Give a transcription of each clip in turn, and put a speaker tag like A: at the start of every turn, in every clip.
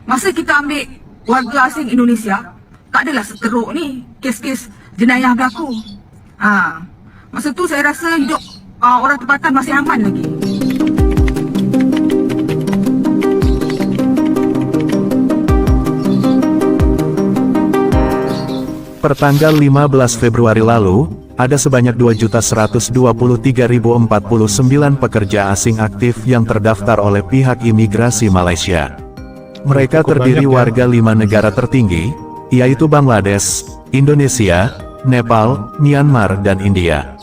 A: Masa kita ambil warga asing Indonesia, tak adalah seteruk ni kes-kes jenayah berlaku. Masa tu saya rasa hidup orang tempatan masih aman lagi.
B: Pertanggal 15 Februari lalu, ada sebanyak 2.123.049 pekerja asing aktif yang terdaftar oleh pihak imigrasi Malaysia. Mereka terdiri warga 5 negara tertinggi, yaitu Bangladesh, Indonesia, Nepal, Myanmar dan India.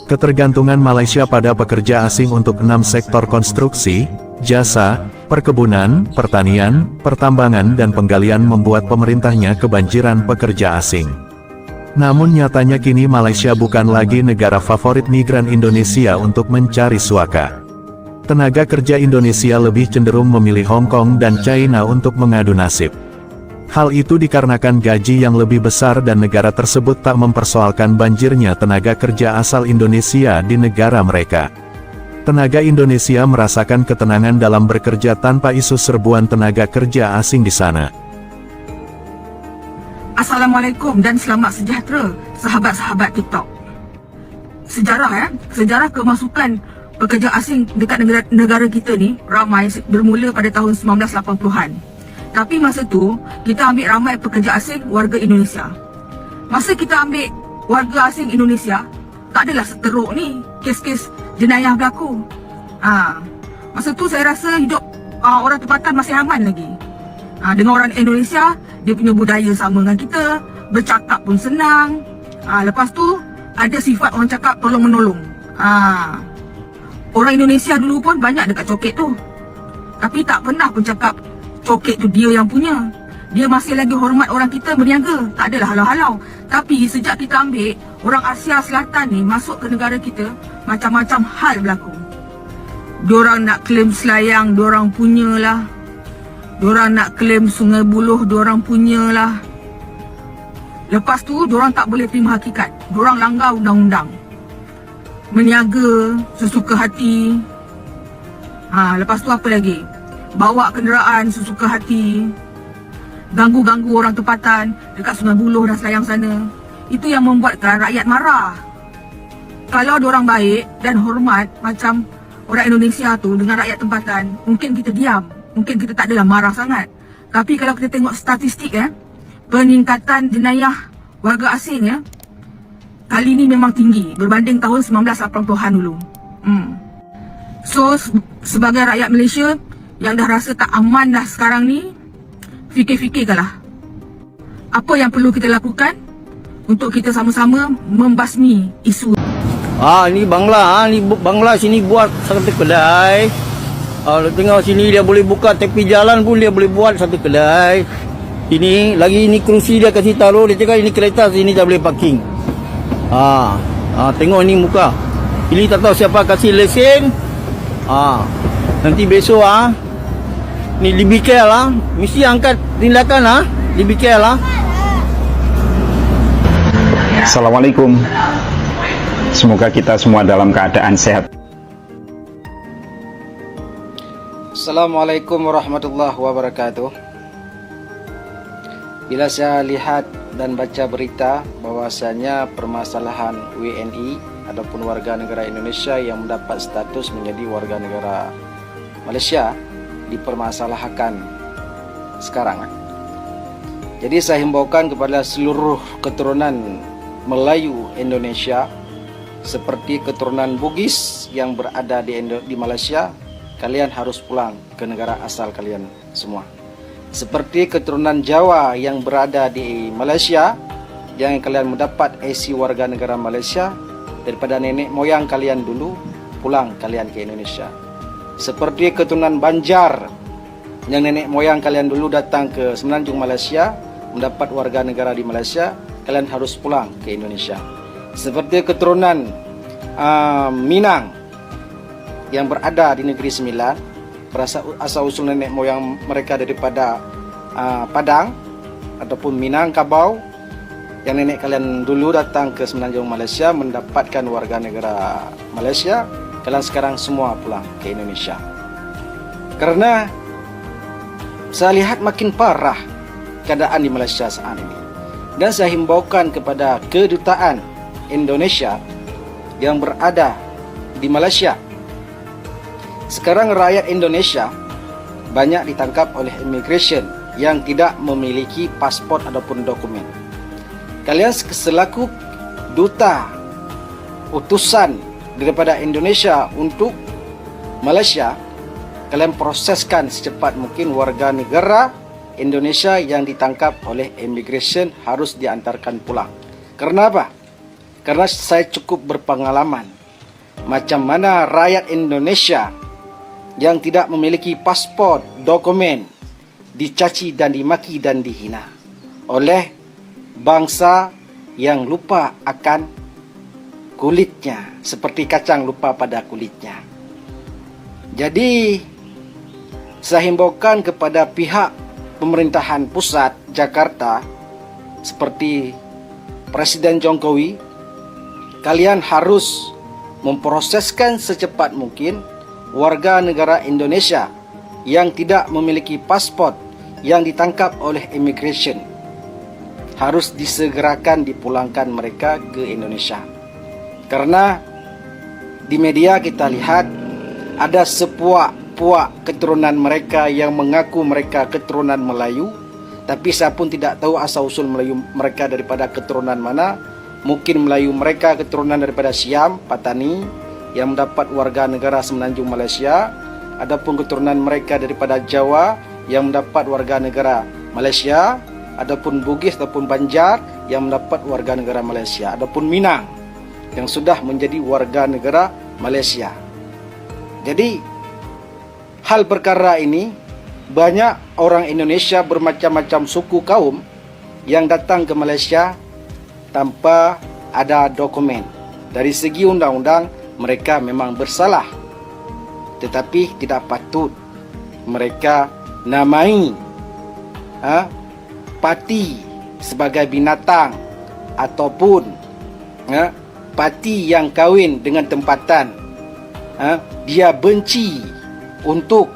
B: Ketergantungan Malaysia pada pekerja asing untuk 6 sektor konstruksi, jasa, perkebunan, pertanian, pertambangan dan penggalian membuat pemerintahnya kebanjiran pekerja asing. Namun nyatanya kini Malaysia bukan lagi negara favorit migran Indonesia untuk mencari suaka. Tenaga kerja Indonesia lebih cenderung memilih Hong Kong dan China untuk mengadu nasib. Hal itu dikarenakan gaji yang lebih besar dan negara tersebut tak mempersoalkan banjirnya tenaga kerja asal Indonesia di negara mereka. Tenaga Indonesia merasakan ketenangan dalam bekerja tanpa isu serbuan tenaga kerja asing di sana.
A: Assalamualaikum dan selamat sejahtera sahabat-sahabat TikTok. Sejarah kemasukan pekerja asing dekat negara kita ni ramai bermula pada tahun 1980-an. Tapi masa tu kita ambil ramai pekerja asing warga Indonesia. Masa kita ambil warga asing Indonesia, tak adalah seteruk ni kes-kes jenayah berlaku. Masa tu saya rasa hidup orang tempatan masih aman lagi. Dengan orang Indonesia, dia punya budaya sama dengan kita, bercakap pun senang. Lepas tu ada sifat orang cakap tolong menolong. Orang Indonesia dulu pun banyak dekat coket tu, tapi tak pernah pun cakap coket tu dia yang punya. Dia masih lagi hormat orang kita berniaga, tak adalah halau-halau. Tapi sejak kita ambil orang Asia Selatan ni masuk ke negara kita, macam-macam hal berlaku. Diorang nak claim Selayang, diorang punyalah. Diorang nak claim Sungai Buloh, diorang punyalah. Lepas tu diorang tak boleh terima hakikat, diorang langgar undang-undang, meniaga sesuka hati. Lepas tu apa lagi? Bawa kenderaan sesuka hati, ganggu-ganggu orang tempatan dekat Sungai Buloh dan Selayang sana. Itu yang membuatkan rakyat marah. Kalau diorang baik dan hormat macam orang Indonesia tu dengan rakyat tempatan, mungkin kita diam, mungkin kita tak adalah marah sangat. Tapi kalau kita tengok statistik peningkatan jenayah warga asing kali ni memang tinggi berbanding tahun 1980-an dulu. So sebagai rakyat Malaysia yang dah rasa tak aman dah sekarang ni, fikir-fikirkanlah apa yang perlu kita lakukan untuk kita sama-sama membasmi isu.
C: Ni Bangla, ni Bangla sini buat satu kedai. Tengok sini dia boleh buka tepi jalan pun dia boleh buat satu kedai. Ini lagi ini kerusi dia kasih taruh, dia cakap ini kereta sini tak boleh parking. Tengok ni muka. Ini tak tahu siapa kasih lesen. Nanti besok ni lebih care mesti angkat tindakan lebih care
D: Assalamualaikum. Semoga kita semua dalam keadaan sehat.
E: Assalamualaikum warahmatullahi wabarakatuh. Bila saya lihat dan baca berita bahwasanya permasalahan WNI ataupun warga negara Indonesia yang mendapat status menjadi warga negara Malaysia dipermasalahkan sekarang. Jadi saya himbaukan kepada seluruh keturunan Melayu Indonesia seperti keturunan Bugis yang berada di Malaysia, kalian harus pulang ke negara asal kalian semua. Seperti keturunan Jawa yang berada di Malaysia, yang kalian mendapat IC warga negara Malaysia daripada nenek moyang kalian dulu, pulang kalian ke Indonesia. Seperti keturunan Banjar yang nenek moyang kalian dulu datang ke Semenanjung Malaysia, mendapat warga negara di Malaysia, kalian harus pulang ke Indonesia. Seperti keturunan Minang yang berada di Negeri Sembilan, asal usul nenek moyang mereka daripada Padang ataupun Minangkabau, yang nenek kalian dulu datang ke Semenanjung Malaysia mendapatkan warga negara Malaysia, kalian sekarang semua pulang ke Indonesia. Karena saya lihat makin parah keadaan di Malaysia saat ini. Dan saya himbaukan kepada kedutaan Indonesia yang berada di Malaysia. Sekarang rakyat Indonesia banyak ditangkap oleh immigration yang tidak memiliki pasport ataupun dokumen. Kalian selaku duta utusan daripada Indonesia untuk Malaysia, kalian proseskan secepat mungkin warga negara Indonesia yang ditangkap oleh immigration harus diantarkan pulang. Karena apa? Karena saya cukup berpengalaman macam mana rakyat Indonesia yang tidak memiliki paspor, dokumen dicaci dan dimaki dan dihina oleh bangsa yang lupa akan kulitnya, seperti kacang lupa pada kulitnya. Jadi saya himbaukan kepada pihak pemerintahan pusat Jakarta seperti Presiden Jokowi, kalian harus memproseskan secepat mungkin warga negara Indonesia yang tidak memiliki paspor yang ditangkap oleh immigration. Harus disegerakan dipulangkan mereka ke Indonesia. Karena di media kita lihat ada sepuak-puak keturunan mereka yang mengaku mereka keturunan Melayu, tapi saya pun tidak tahu asal-usul Melayu mereka daripada keturunan mana. Mungkin Melayu mereka keturunan daripada Siam, Patani yang mendapat warga negara Semenanjung Malaysia. Adapun keturunan mereka daripada Jawa yang mendapat warga negara Malaysia. Adapun Bugis ataupun Banjar yang mendapat warga negara Malaysia. Adapun Minang yang sudah menjadi warga negara Malaysia. Jadi hal perkara ini banyak orang Indonesia bermacam-macam suku kaum yang datang ke Malaysia tanpa ada dokumen. Dari segi undang-undang mereka memang bersalah, tetapi tidak patut mereka namai parti sebagai binatang ataupun parti yang kahwin dengan tempatan. Dia benci untuk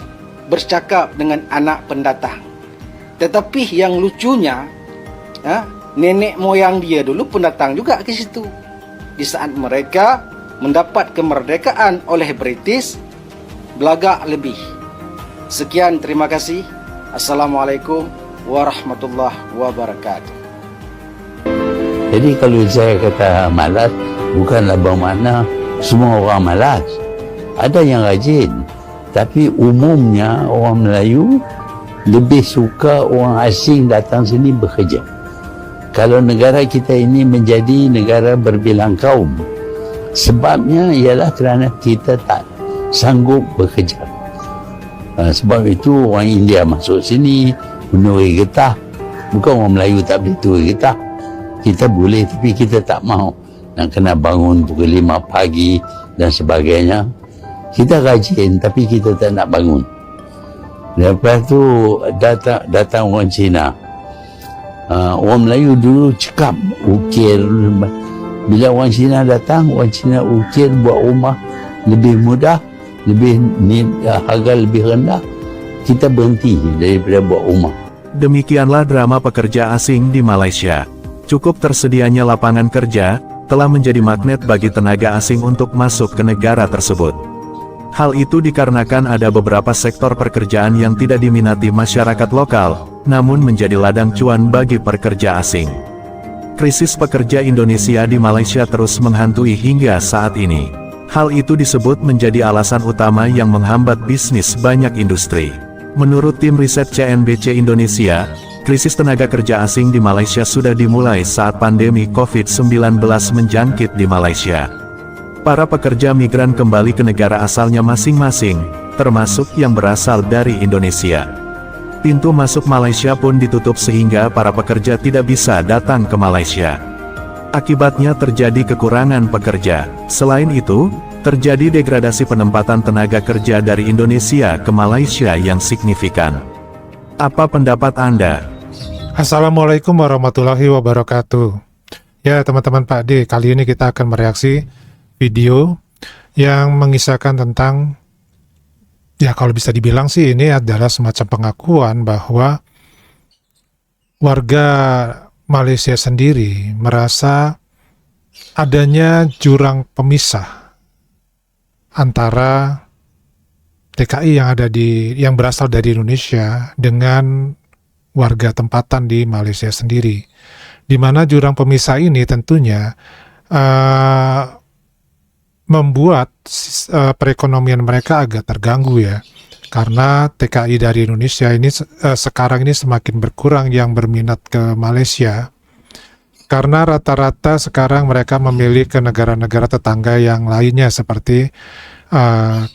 E: bercakap dengan anak pendatang. Tetapi yang lucunya, nenek moyang dia dulu pendatang juga ke situ. Di saat mereka mendapat kemerdekaan oleh British, belagak lebih. Sekian, terima kasih. Assalamualaikum warahmatullahi wabarakatuh.
F: Jadi kalau saya kata malas, bukanlah bermakna semua orang malas. Ada yang rajin. Tapi umumnya orang Melayu lebih suka orang asing datang sini bekerja. Kalau negara kita ini menjadi negara berbilang kaum, sebabnya ialah kerana kita tak sanggup bekerja. Sebab itu orang India masuk sini menuri getah. Bukan orang Melayu tak boleh turi getah. Kita boleh tapi kita tak mahu. Nak kena bangun pukul 5 pagi dan sebagainya. Kita rajin tapi kita tak nak bangun. Lepas tu datang orang Cina. Orang Melayu dulu cekap ukir. Bila orang Cina datang, orang Cina ukir buat rumah lebih mudah, harga lebih rendah. Kita berhenti daripada buat rumah.
B: Demikianlah drama pekerja asing di Malaysia. Cukup tersedianya lapangan kerja telah menjadi magnet bagi tenaga asing untuk masuk ke negara tersebut. Hal itu dikarenakan ada beberapa sektor pekerjaan yang tidak diminati masyarakat lokal, namun menjadi ladang cuan bagi pekerja asing. Krisis pekerja Indonesia di Malaysia terus menghantui hingga saat ini. Hal itu disebut menjadi alasan utama yang menghambat bisnis banyak industri. Menurut tim riset CNBC Indonesia, krisis tenaga kerja asing di Malaysia sudah dimulai saat pandemi COVID-19 menjangkit di Malaysia. Para pekerja migran kembali ke negara asalnya masing-masing, termasuk yang berasal dari Indonesia. Pintu masuk Malaysia pun ditutup sehingga para pekerja tidak bisa datang ke Malaysia. Akibatnya terjadi kekurangan pekerja. Selain itu, terjadi degradasi penempatan tenaga kerja dari Indonesia ke Malaysia yang signifikan. Apa pendapat Anda?
G: Assalamualaikum warahmatullahi wabarakatuh. Ya teman-teman Pak D, kali ini kita akan mereaksi video yang mengisahkan tentang Ya kalau bisa dibilang sih ini adalah semacam pengakuan bahwa warga Malaysia sendiri merasa adanya jurang pemisah antara TKI yang berasal dari Indonesia dengan warga tempatan di Malaysia sendiri. Di mana jurang pemisah ini tentunya membuat perekonomian mereka agak terganggu ya, karena TKI dari Indonesia ini sekarang ini semakin berkurang yang berminat ke Malaysia, karena rata-rata sekarang mereka memilih ke negara-negara tetangga yang lainnya seperti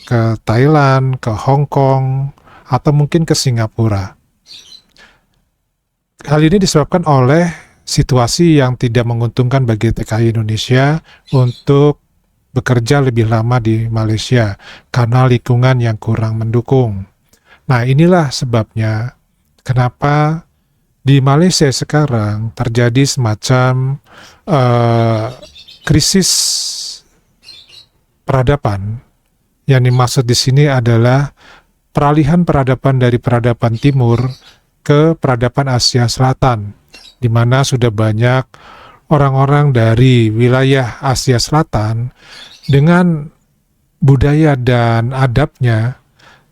G: ke Thailand, ke Hong Kong, atau mungkin ke Singapura. Hal ini disebabkan oleh situasi yang tidak menguntungkan bagi TKI Indonesia untuk bekerja lebih lama di Malaysia karena lingkungan yang kurang mendukung. Nah, inilah sebabnya kenapa di Malaysia sekarang terjadi semacam krisis peradaban. Yang dimaksud di sini adalah peralihan peradaban dari peradaban timur ke peradaban Asia Selatan, di mana sudah banyak orang-orang dari wilayah Asia Selatan dengan budaya dan adabnya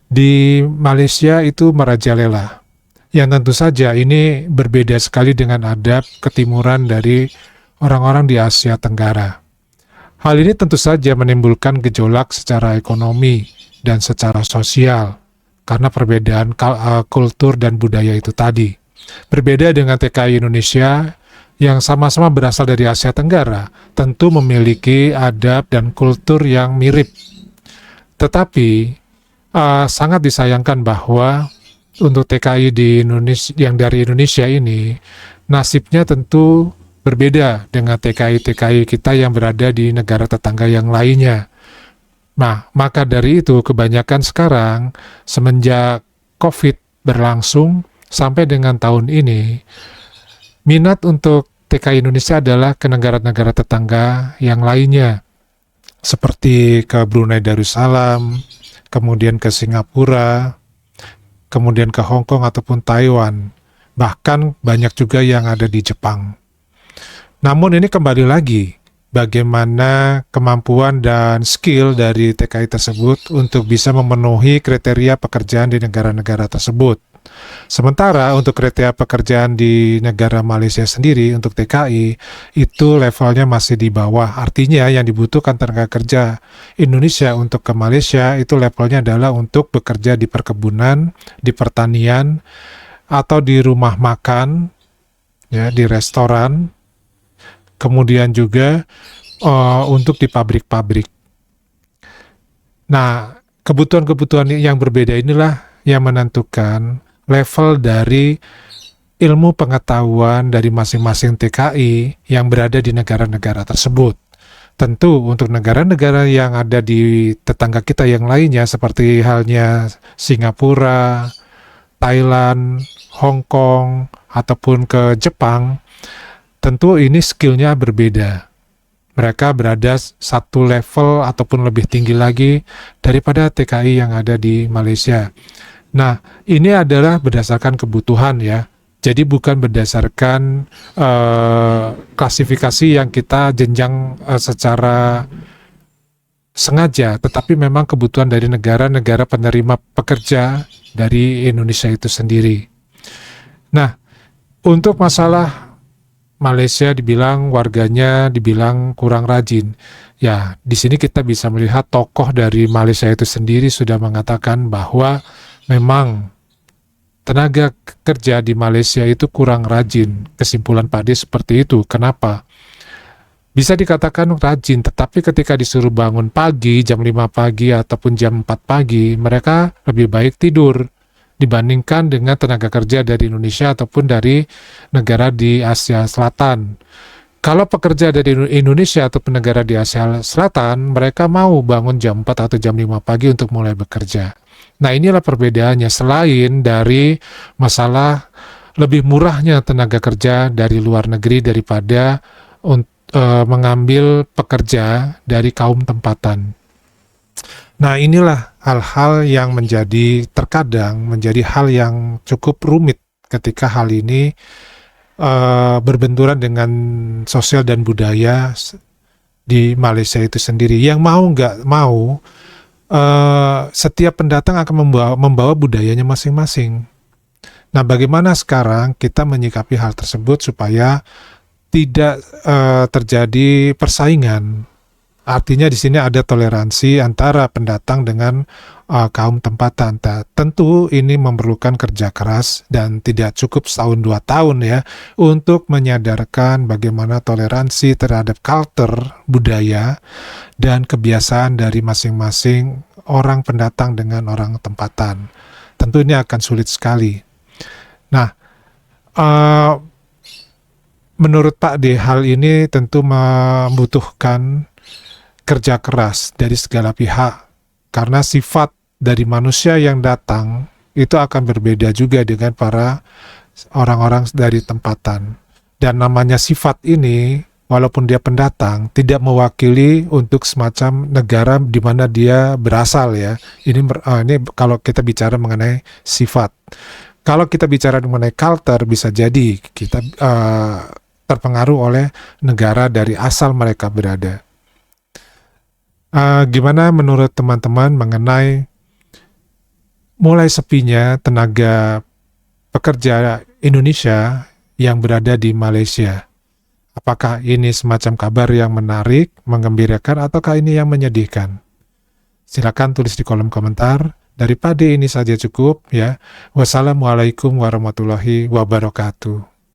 G: di Malaysia itu merajalela. Yang tentu saja ini berbeda sekali dengan adab ketimuran dari orang-orang di Asia Tenggara. Hal ini tentu saja menimbulkan gejolak secara ekonomi dan secara sosial karena perbedaan kultur dan budaya itu tadi. Berbeda dengan TKI Indonesia yang sama-sama berasal dari Asia Tenggara, tentu memiliki adab dan kultur yang mirip. Tetapi sangat disayangkan bahwa untuk TKI di Indonesia yang dari Indonesia ini nasibnya tentu berbeda dengan TKI-TKI kita yang berada di negara tetangga yang lainnya. Nah, maka dari itu kebanyakan sekarang semenjak COVID berlangsung sampai dengan tahun ini, minat untuk TKI Indonesia adalah ke negara-negara tetangga yang lainnya, seperti ke Brunei Darussalam, kemudian ke Singapura, kemudian ke Hong Kong ataupun Taiwan, bahkan banyak juga yang ada di Jepang. Namun ini kembali lagi, bagaimana kemampuan dan skill dari TKI tersebut untuk bisa memenuhi kriteria pekerjaan di negara-negara tersebut. Sementara untuk kriteria pekerjaan di negara Malaysia sendiri untuk TKI itu levelnya masih di bawah. Artinya yang dibutuhkan tenaga kerja Indonesia untuk ke Malaysia itu levelnya adalah untuk bekerja di perkebunan, di pertanian, atau di rumah makan, ya, di restoran, kemudian juga untuk di pabrik-pabrik. Nah, kebutuhan-kebutuhan yang berbeda inilah yang menentukan level dari ilmu pengetahuan dari masing-masing TKI yang berada di negara-negara tersebut. Tentu untuk negara-negara yang ada di tetangga kita yang lainnya seperti halnya Singapura, Thailand, Hong Kong, ataupun ke Jepang, tentu ini skillnya berbeda. Mereka berada satu level ataupun lebih tinggi lagi daripada TKI yang ada di Malaysia. Nah, ini adalah berdasarkan kebutuhan ya. Jadi bukan berdasarkan klasifikasi yang kita jenjang secara sengaja, tetapi memang kebutuhan dari negara-negara penerima pekerja dari Indonesia itu sendiri. Nah, untuk masalah Malaysia dibilang warganya dibilang kurang rajin. Ya, di sini kita bisa melihat tokoh dari Malaysia itu sendiri sudah mengatakan bahwa memang tenaga kerja di Malaysia itu kurang rajin. Kesimpulan Pak D seperti itu. Kenapa? Bisa dikatakan rajin, tetapi ketika disuruh bangun pagi, jam 5 pagi ataupun jam 4 pagi, mereka lebih baik tidur dibandingkan dengan tenaga kerja dari Indonesia ataupun dari negara di Asia Selatan. Kalau pekerja dari Indonesia ataupun negara di Asia Selatan, mereka mau bangun jam 4 atau jam 5 pagi untuk mulai bekerja. Nah, inilah perbedaannya selain dari masalah lebih murahnya tenaga kerja dari luar negeri daripada mengambil pekerja dari kaum tempatan. Nah, inilah hal-hal yang terkadang menjadi hal yang cukup rumit ketika hal ini berbenturan dengan sosial dan budaya di Malaysia itu sendiri. Yang mau nggak mau, setiap pendatang akan membawa budayanya masing-masing. Nah, bagaimana sekarang kita menyikapi hal tersebut supaya tidak terjadi persaingan? Artinya di sini ada toleransi antara pendatang dengan kaum tempatan. Tentu ini memerlukan kerja keras dan tidak cukup setahun 2 tahun ya untuk menyadarkan bagaimana toleransi terhadap culture, budaya, dan kebiasaan dari masing-masing orang pendatang dengan orang tempatan. Tentu ini akan sulit sekali. Nah, menurut Pak D, hal ini tentu membutuhkan kerja keras dari segala pihak, karena sifat dari manusia yang datang itu akan berbeda juga dengan para orang-orang dari tempatan. Dan namanya sifat ini, walaupun dia pendatang, tidak mewakili untuk semacam negara di mana dia berasal ya. Ini kalau kita bicara mengenai sifat. Kalau kita bicara mengenai culture, bisa jadi kita terpengaruh oleh negara dari asal mereka berada. Gimana menurut teman-teman mengenai mulai sepinya tenaga pekerja Indonesia yang berada di Malaysia? Apakah ini semacam kabar yang menarik, menggembirakan, ataukah ini yang menyedihkan? Silakan tulis di kolom komentar. Dari Pak D ini saja cukup ya. Wassalamualaikum warahmatullahi wabarakatuh.